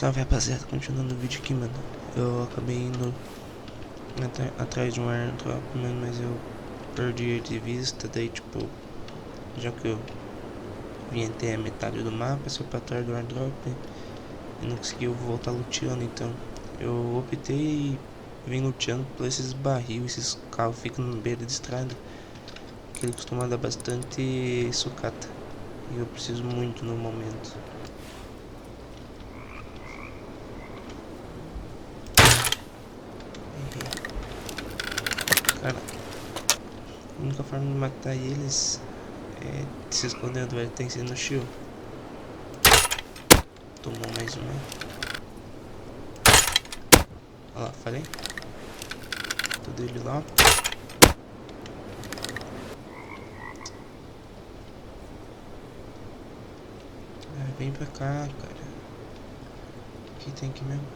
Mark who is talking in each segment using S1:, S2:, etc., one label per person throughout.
S1: Salve rapaziada, continuando o vídeo aqui, mano. Eu acabei indo atrás de um airdrop, mano, mas eu perdi ele de vista. Daí, tipo, já que eu vim até a metade do mapa, só pra trás do airdrop, e não consegui voltar luteando. Então eu optei e vim luteando por esses barril, esses carros que ficam na beira de estrada, que ele costuma dar bastante sucata, e eu preciso muito no momento. Cara, a única forma de matar eles é se escondendo, velho. Tem que ser no shield. Tomou mais uma. Olha lá, falei. Tudo ele lá. Vem pra cá, cara. O que tem aqui mesmo?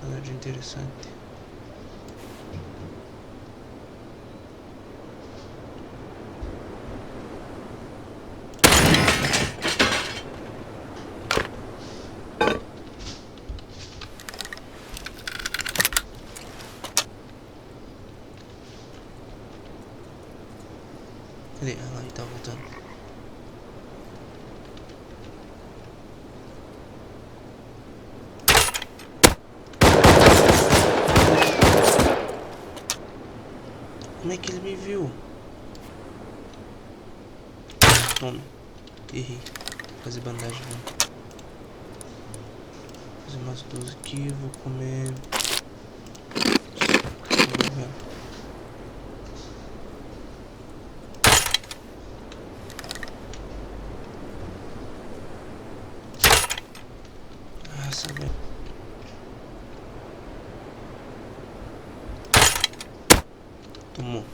S1: Nada de interessante. Cadê? Ah lá, ele tá voltando. Como é que ele me viu? Toma. Errei. Vou fazer bandagem, velho. Vou fazer umas 12 aqui. Vou comer. Nossa, velho. Tomou.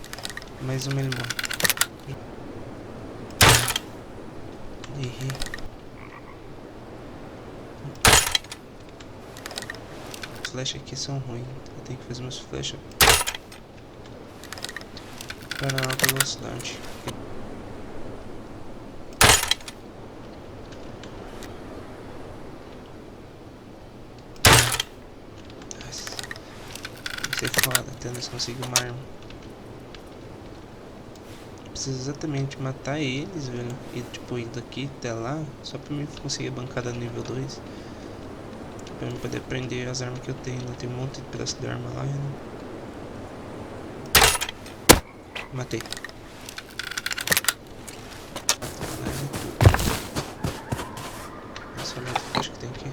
S1: Mais uma ele morre. Errei. Os flash aqui são ruins. Eu tenho que fazer umas flechas para alta velocidade. Isso é foda, até nós conseguimos uma arma. Preciso exatamente matar eles, velho. E tipo, ir daqui até lá, só pra mim conseguir a bancada nível 2. Pra mim poder aprender as armas que eu tenho. Eu tenho um monte de pedaço de arma lá, né? Matei. Essa é a acho que tem aqui.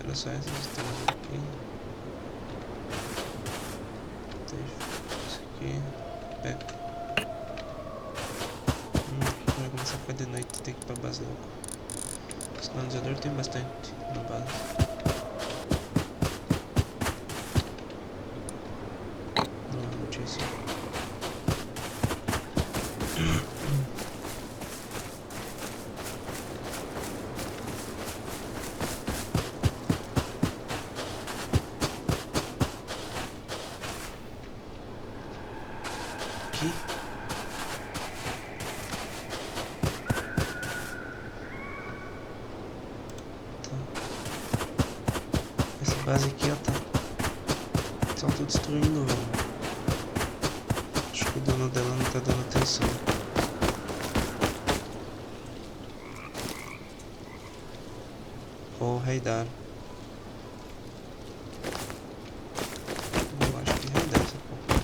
S1: Era só essas estamos aqui. Isso aqui. Pega. Vai começar a ficar de noite, tem que ir pra base logo. Sinalizador tem bastante na base. Não tinha isso. Aqui. Essa base aqui, ó, tá só tô destruindo, velho. Acho que o dono dela não tá dando atenção. Ou raidar. Eu acho que raidar essa porra.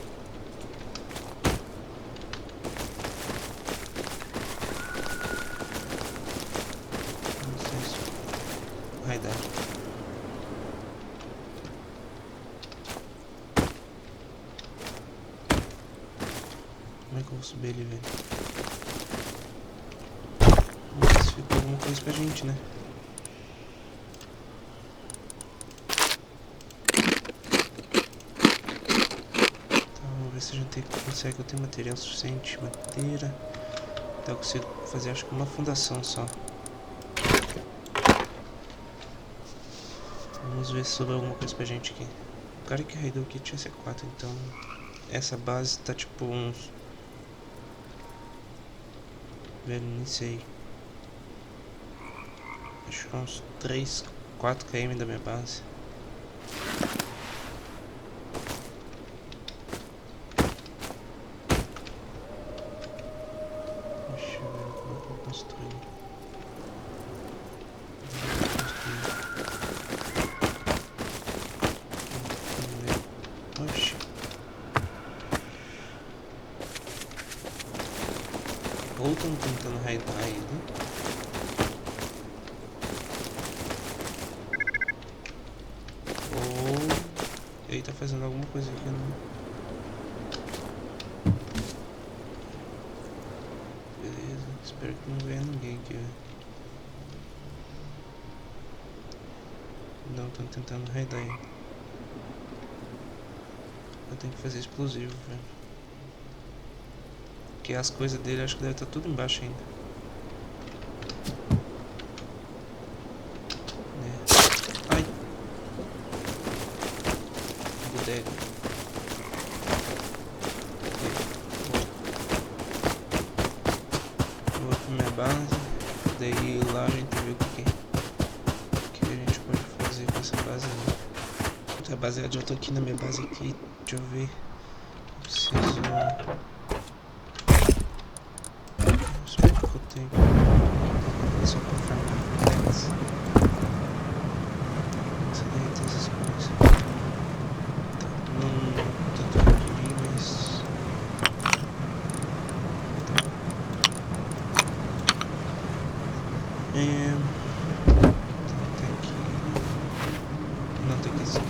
S1: Não sei se raidar. Como é que eu vou subir ele, velho? Vamos ver se ficou alguma coisa pra gente, né? Tá, vamos ver se a gente consegue. Eu tenho material suficiente, madeira. Então eu consigo fazer, acho que uma fundação só. Vamos ver se sobrou alguma coisa pra gente aqui. O cara que raidou aqui tinha C4, então essa base tá tipo uns... Velho, nem sei. Acho que uns 3, 4 km da minha base. Deixa eu ver como é que eu construí. Oxi. Ou estão tentando raidar ele. Ou ele tá fazendo alguma coisa que eu não... Beleza, espero que não venha ninguém aqui, velho. Não, estão tentando raidar ele. Eu tenho que fazer explosivo, velho. Porque as coisas dele acho que deve estar tudo embaixo ainda. Né? Ai! Bodega. Vou pra minha base. Daí lá a gente vê o que a gente pode fazer com essa base aí. Essa base, já tô aqui na minha base aqui. Deixa eu ver. Preciso... Espero que eu tenho. Só pra farmar flex. Essa daí tem essas coisas. Tá, não tô tranquilo, mas... Tem aqui... Não, tem aqui sim.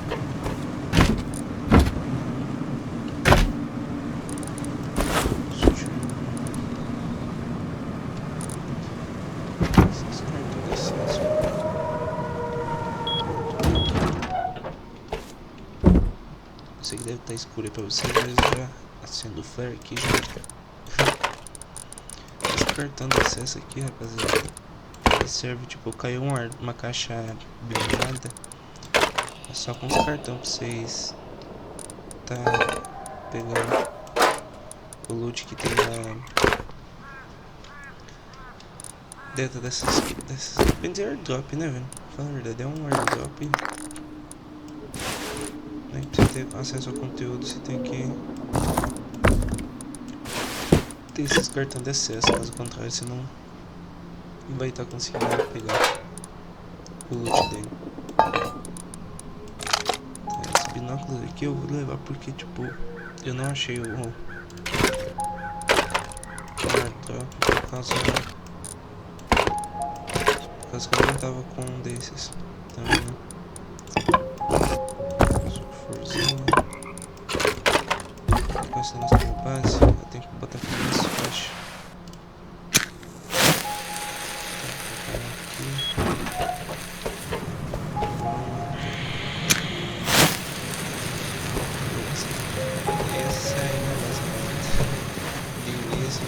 S1: Eu sei que deve estar escuro aí pra vocês, mas eu já acendo o flare aqui já. Esse cartão de acesso aqui, rapaziada, ele serve, tipo, caiu uma caixa blindada. É só com os cartões pra vocês tá pegando o loot que tem lá dentro dessas bem dizer airdrop, né, velho? Fala a verdade, é um airdrop. Né? Pra você ter acesso ao conteúdo, você tem que ter esses cartões de acesso, caso contrário você não vai estar conseguindo pegar o loot dele. Esse binóculo aqui eu vou levar porque, tipo, eu não achei o airdrop por causa que eu não tava com um desses. Então, forzinho. Com esse negócio da minha base, eu tenho que botar aqui nesse faixa. Essa aí, né, basicamente. Beleza,